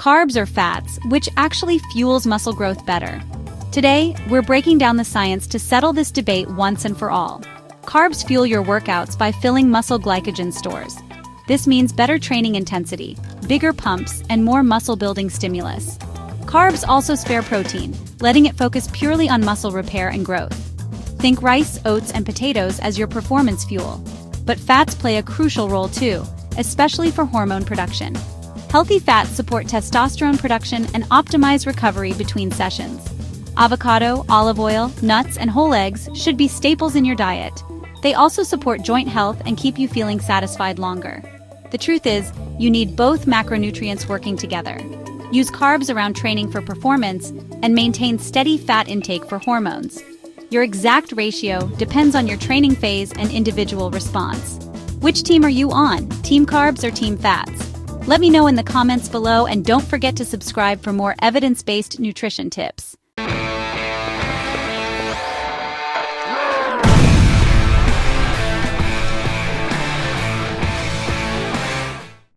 carbs or fats, which actually fuels muscle growth better. Today, we're breaking down the science to settle this debate once and for all. Carbs fuel your workouts by filling muscle glycogen stores. This means better training intensity, bigger pumps, and more muscle-building stimulus. Carbs also spare protein, letting it focus purely on muscle repair and growth. Think rice, oats, and potatoes as your performance fuel. But fats play a crucial role too, especially for hormone production. Healthy fats support testosterone production and optimize recovery between sessions. Avocado, olive oil, nuts, and whole eggs should be staples in your diet. They also support joint health and keep you feeling satisfied longer. The truth is, you need both macronutrients working together. Use carbs around training for performance and maintain steady fat intake for hormones. Your exact ratio depends on your training phase and individual response. Which team are you on, Team Carbs or Team Fats? Let me know in the comments below, and don't forget to subscribe for more evidence-based nutrition tips.